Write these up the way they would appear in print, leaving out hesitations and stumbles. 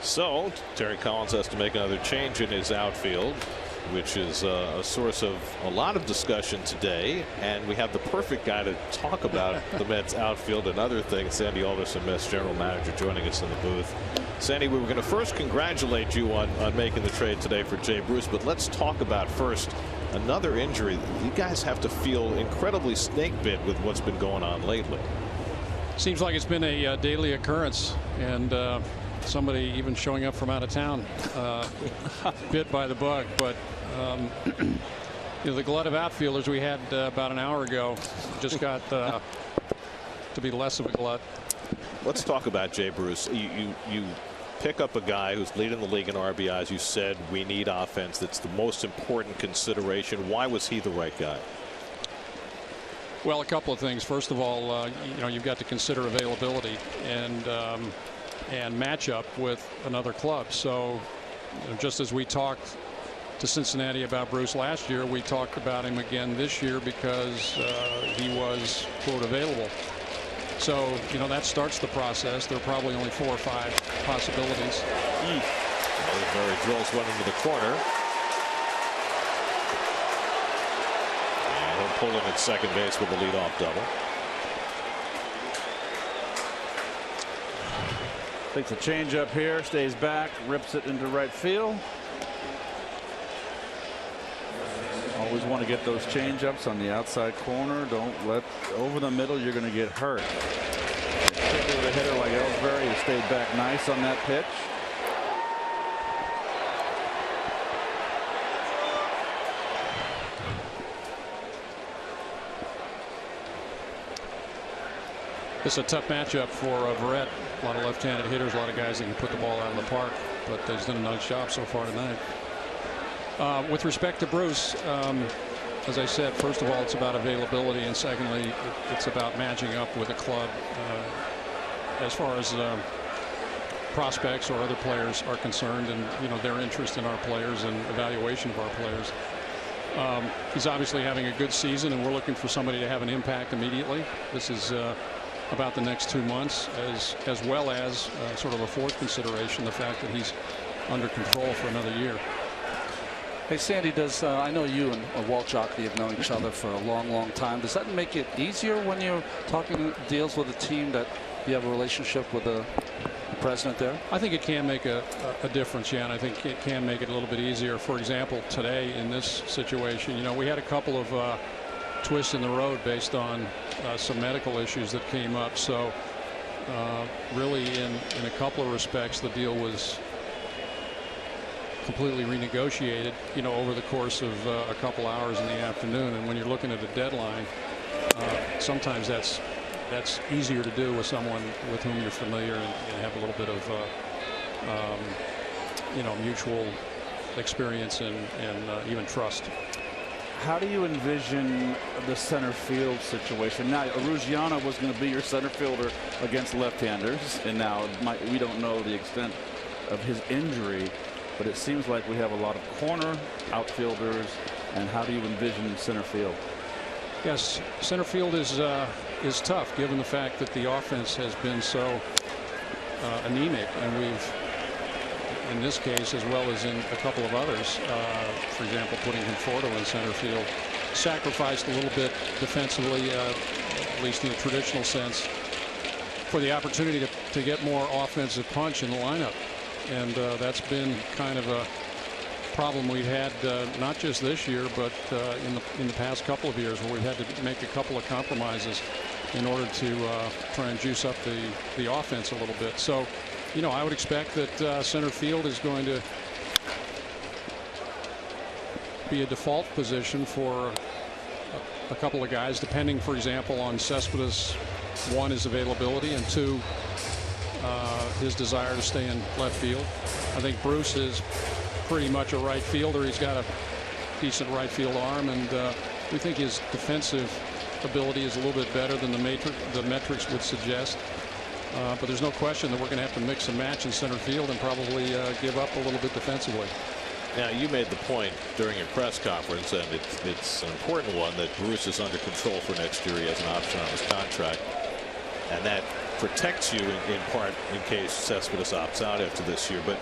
So Terry Collins has to make another change in his outfield, which is a source of a lot of discussion today. And we have the perfect guy to talk about the Mets outfield and other things. Sandy Alderson, Mets general manager, joining us in the booth. Sandy, we were going to first congratulate you on making the trade today for Jay Bruce, but let's talk about first another injury. You guys have to feel incredibly snake bit with what's been going on lately. Seems like it's been a daily occurrence, and somebody even showing up from out of town bit by the bug. But the glut of outfielders we had about an hour ago just got to be less of a glut. Let's talk about Jay Bruce. You pick up a guy who's leading the league in RBIs. You said we need offense. That's the most important consideration. Why was he the right guy? Well, a couple of things. First of all, you've got to consider availability and matchup with another club. So just as we talked to Cincinnati about Bruce last year, we talked about him again this year because he was, quote, available. So that starts the process. There are probably only 4 or 5 possibilities. Murray drills one into the corner. And he'll pull him at second base with a leadoff double. Takes a change up here, stays back, rips it into right field. Always want to get those change ups on the outside corner. Don't let over the middle, you're going to get hurt. Particularly with a hitter like Ellsbury, who stayed back nice on that pitch. It's a tough matchup for Verrett. A lot of left-handed hitters, a lot of guys that can put the ball out of the park, but he's done a nice job so far tonight. With respect to Bruce, as I said, first of all, it's about availability, and secondly, it's about matching up with a club. As far as prospects or other players are concerned, and their interest in our players and evaluation of our players. He's obviously having a good season, and we're looking for somebody to have an impact immediately. This is about the next 2 months, as well as sort of a fourth consideration, the fact that he's under control for another year. Hey, Sandy, I know you and Walt Jockey have known each other for a long time. Does that make it easier when you're talking deals with a team that you have a relationship with the president there? I think it can make a difference, yeah, and I think it can make it a little bit easier. For example, today in this situation, we had a couple of twists in the road based on some medical issues that came up. So really, in a couple of respects, the deal was completely renegotiated, over the course of a couple hours in the afternoon. And when you're looking at a deadline, sometimes that's easier to do with someone with whom you're familiar and have a little bit of mutual experience and even trust. How do you envision the center field situation? Now, Arruziana was going to be your center fielder against left-handers, and now we don't know the extent of his injury, but it seems like we have a lot of corner outfielders. And how do you envision center field? Yes, center field is tough, given the fact that the offense has been so anemic, and we've, in this case as well as in a couple of others, for example, putting Conforto in center field, sacrificed a little bit defensively, at least in the traditional sense, for the opportunity to get more offensive punch in the lineup. And that's been kind of a problem we've had, not just this year, but in the past couple of years, where we've had to make a couple of compromises in order to try and juice up the offense a little bit. So, I would expect that center field is going to be a default position for a couple of guys, depending, for example, on Cespedes. 1, his availability, and 2, his desire to stay in left field. I think Bruce is pretty much a right fielder. He's got a decent right field arm, and we think his defensive ability is a little bit better than the metrics would suggest. But there's no question that we're going to have to mix and match in center field and probably give up a little bit defensively. Now, you made the point during your press conference, and it's an important one, that Bruce is under control for next year. He has an option on his contract, and that protects you in part in case Cespedes opts out after this year. But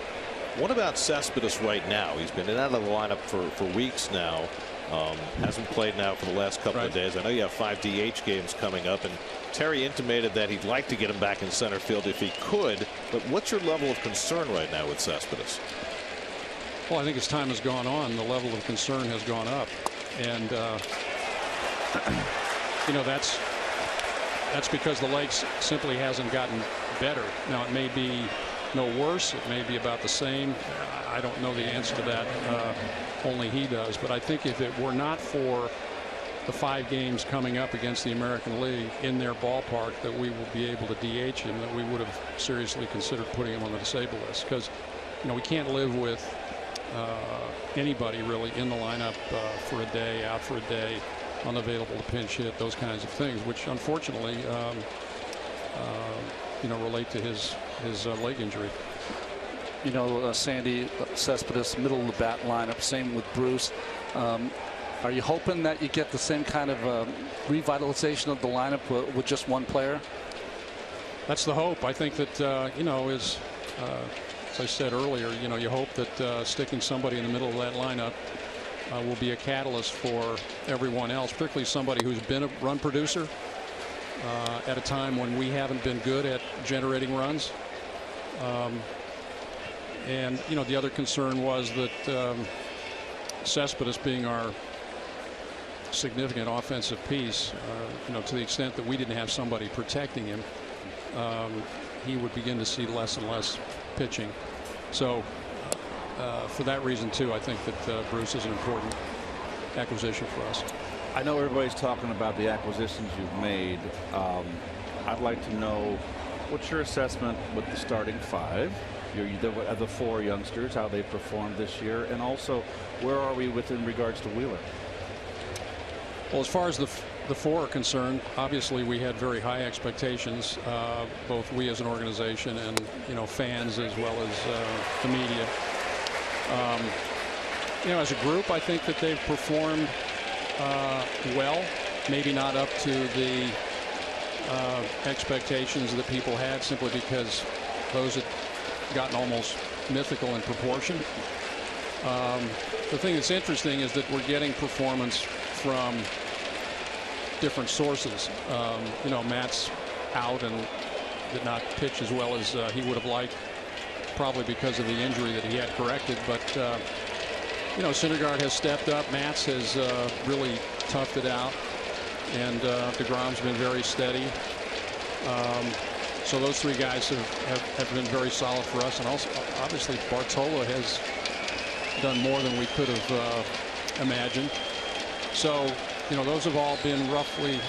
what about Cespedes right now? He's been in and out of the lineup for weeks now. Hasn't played now for the last couple of days. I know you have 5 DH games coming up, and Terry intimated that he'd like to get him back in center field if he could. But what's your level of concern right now with Cespedes? Well, I think as time has gone on, the level of concern has gone up, and you know, that's because the leg simply hasn't gotten better. Now, it may be no worse, it may be about the same. I don't know the answer to that. Only he does. But I think if it were not for the 5 games coming up against the American League in their ballpark, that we will be able to DH him, that we would have seriously considered putting him on the disabled list, because you know, we can't live with anybody really in the lineup for a day, out for a day, unavailable to pinch hit, those kinds of things, which unfortunately you know, relate to his leg injury. You know, Sandy, Cespedes, middle of the bat lineup, same with Bruce. Are you hoping that you get the same kind of revitalization of the lineup with just one player? That's the hope. I think that you know, as I said earlier, you know, you hope that sticking somebody in the middle of that lineup will be a catalyst for everyone else, particularly somebody who's been a run producer at a time when we haven't been good at generating runs. And you know, the other concern was that Cespedes, being our significant offensive piece, you know, to the extent that we didn't have somebody protecting him, he would begin to see less and less pitching. So for that reason too, I think that Bruce is an important acquisition for us. I know everybody's talking about the acquisitions you've made. I'd like to know what's your assessment with the starting 5, the 4 youngsters, how they performed this year, and also where are we in regards to Wheeler? Well, as far as the 4 are concerned, obviously we had very high expectations, both we as an organization and, you know, fans as well as the media. You know, as a group, I think that they've performed well, maybe not up to the expectations that people had, simply because those had gotten almost mythical in proportion. The thing that's interesting is that we're getting performance from different sources. You know, Matt's out and did not pitch as well as he would have liked, probably because of the injury that he had corrected. But you know, Syndergaard has stepped up. Matz has really toughed it out, and DeGrom's been very steady. So those 3 guys have been very solid for us, and also obviously Bartola has done more than we could have imagined. So you know, those have all been roughly,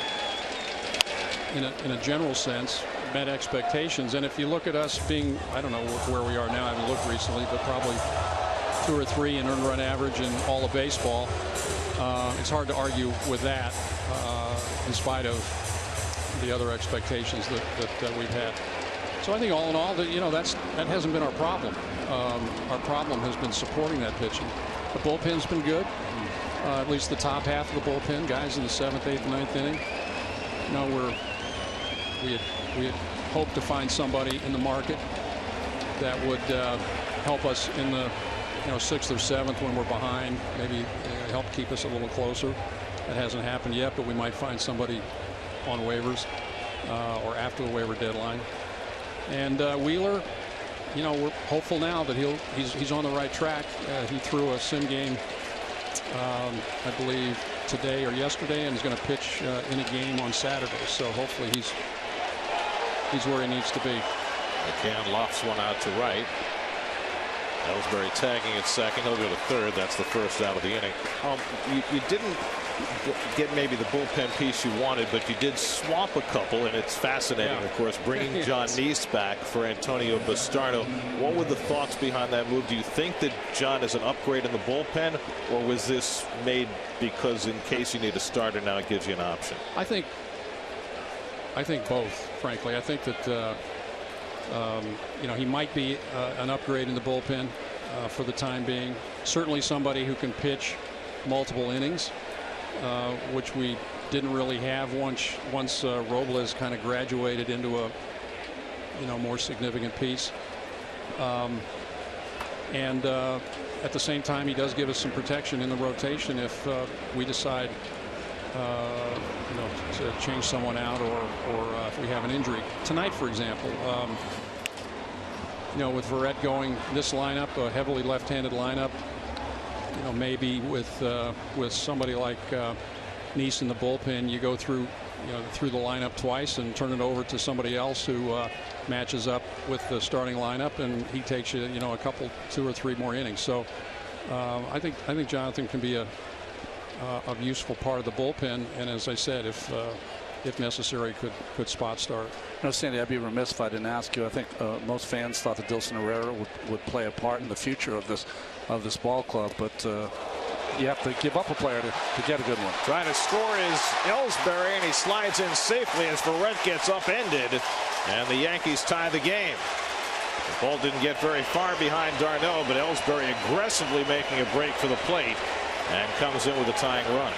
in a general sense, met expectations. And if you look at us being, I don't know where we are now, I haven't looked recently, but probably 2 or 3 in earned run average in all of baseball. It's hard to argue with that, in spite of the other expectations that we've had. So I think all in all, that, you know, that hasn't been our problem. Our problem has been supporting that pitching. The bullpen's been good, at least the top half of the bullpen, guys in the 7th, 8th, 9th inning. You know, we had hoped to find somebody in the market that would help us in the 6th or 7th when we're behind, maybe help keep us a little closer. That hasn't happened yet, but we might find somebody on waivers or after the waiver deadline. And Wheeler, you know, we're hopeful now that he's on the right track. He threw a sim game, I believe today or yesterday, and is going to pitch in a game on Saturday. So hopefully he's where he needs to be. McCann lofts one out to right. Ellsbury tagging at second. He'll go to third. That's the first out of the inning. You didn't get maybe the bullpen piece you wanted, but you did swap a couple, and it's fascinating, of course, bringing John Neese back for Antonio Bastardo. What were the thoughts behind that move? Do you think that John is an upgrade in the bullpen, or was this made because in case you need a starter now it gives you an option? I think both, frankly. I think that you know, he might be an upgrade in the bullpen for the time being. Certainly somebody who can pitch multiple innings, which we didn't really have once Robles kind of graduated into more significant piece. And at the same time, he does give us some protection in the rotation if we decide to change someone out or if we have an injury. Tonight, for example, with Verrett going this lineup, a heavily left-handed lineup, maybe with somebody like Neese in the bullpen, you go through the lineup twice and turn it over to somebody else who matches up with the starting lineup, and he takes you a couple, 2 or 3 more innings. So I think Jonathan can be a useful part of the bullpen, and as I said, if necessary, could spot start. Sandy, I'd be remiss if I didn't ask you. I think most fans thought that Dilson Herrera would play a part in the future of this ball club, but you have to give up a player to get a good one. Trying to score is Ellsbury, and he slides in safely as Verrett gets upended, and the Yankees tie the game. The ball didn't get very far behind Darno, but Ellsbury aggressively making a break for the plate and comes in with a tying run.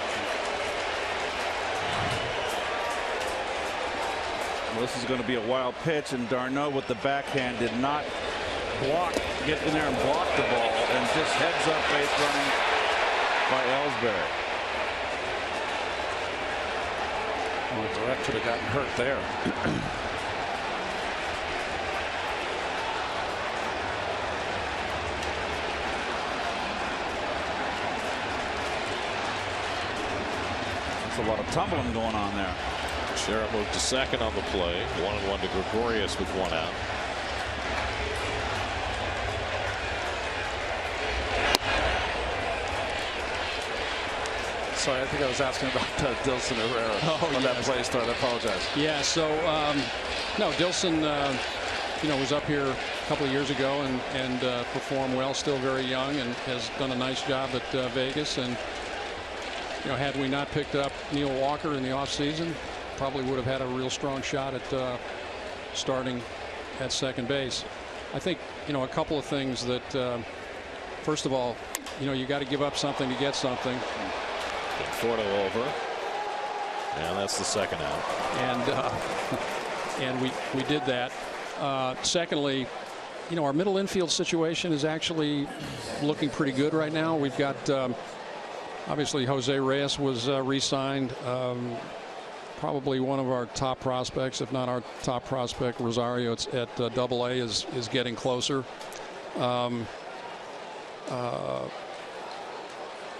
Well, this is going to be a wild pitch, and Darno with the backhand did not get in there and block the ball, and just heads up base running by Ellsbury. Well, Verrett could have gotten hurt there. There's a lot of tumbling going on there. Shera moved to second on the play. 1-1 to Gregorius with 1 out. Sorry, I think I was asking about Dilson Herrera when that play started. I apologize. Yeah, so no, Dilson was up here a couple of years ago and performed well, still very young, and has done a nice job at Vegas. And had we not picked up Neil Walker in the offseason, probably would have had a real strong shot at starting at second base. I think a couple of things that first of all, you got to give up something to get something. Conforto over, and that's the second out. And we did that. Secondly, our middle infield situation is actually looking pretty good right now. We've got obviously Jose Reyes was re-signed. Probably one of our top prospects, if not our top prospect. Rosario at AA is getting closer.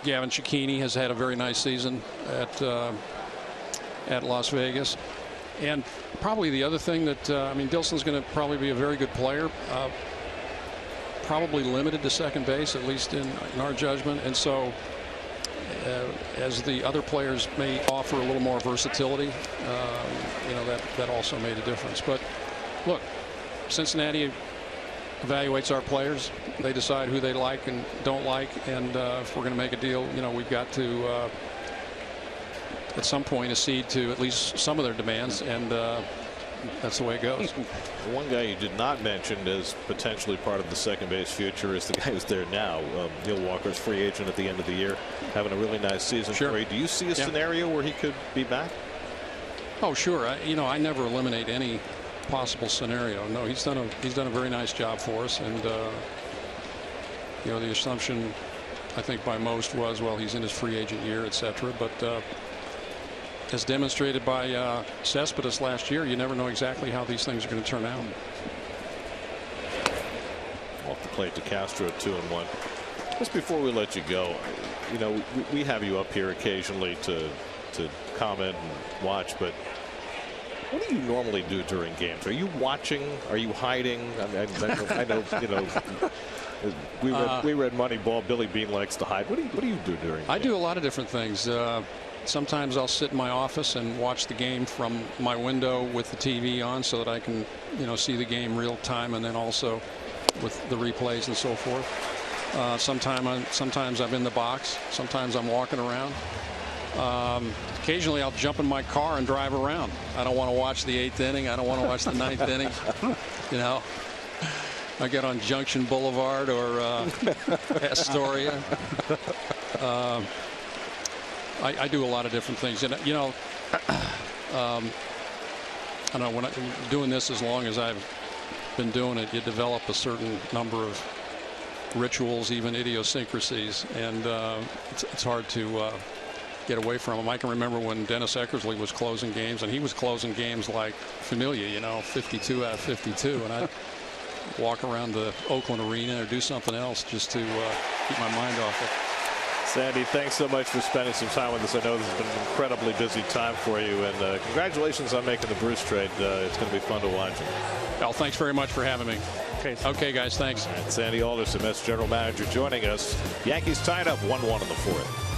Gavin Cecchini has had a very nice season at Las Vegas. And probably the other thing that Dilson's going to probably be a very good player. Probably limited to second base, at least in our judgment. And so as the other players may offer a little more versatility, that also made a difference. But look, Cincinnati evaluates our players. They decide who they like and don't like, and if we're going to make a deal, we've got to at some point accede to at least some of their demands, and that's the way it goes. One guy you did not mention as potentially part of the second base future is the guy who's there now. Neil Walker's free agent at the end of the year, having a really nice season. Sure. For you. Do you see a scenario where he could be back? Oh, sure. I never eliminate any possible scenario. No, he's done a very nice job for us, and the assumption I think by most was, well, he's in his free agent year, etc. But as demonstrated by Cespedes last year, you never know exactly how these things are going to turn out. Off the plate to Castro, 2-1. Just before we let you go, we have you up here occasionally to comment and watch, but what do you normally do during games? Are you watching? Are you hiding? I know we read Moneyball. Billy Bean likes to hide. What do you do during? I do a lot of different things. Sometimes I'll sit in my office and watch the game from my window with the TV on, so that I can see the game real time, and then also with the replays and so forth. Sometimes I'm in the box. Sometimes I'm walking around. Occasionally I'll jump in my car and drive around. I don't want to watch the 8th inning. I don't want to watch the 9th inning. I get on Junction Boulevard or Astoria. I do a lot of different things, and I don't know, when I'm doing this as long as I've been doing it, you develop a certain number of rituals, even idiosyncrasies, and it's hard to get away from them. I can remember when Dennis Eckersley was closing games, and he was closing games like Familia, 52 out of 52, and I'd walk around the Oakland arena or do something else just to keep my mind off it. Sandy, thanks so much for spending some time with us. I know this has been an incredibly busy time for you, and congratulations on making the Bruce trade. It's going to be fun to watch. Well, thanks very much for having me. Okay, guys, thanks. And Sandy Alderson, Mets general manager, joining us. Yankees tied up 1-1 in the fourth.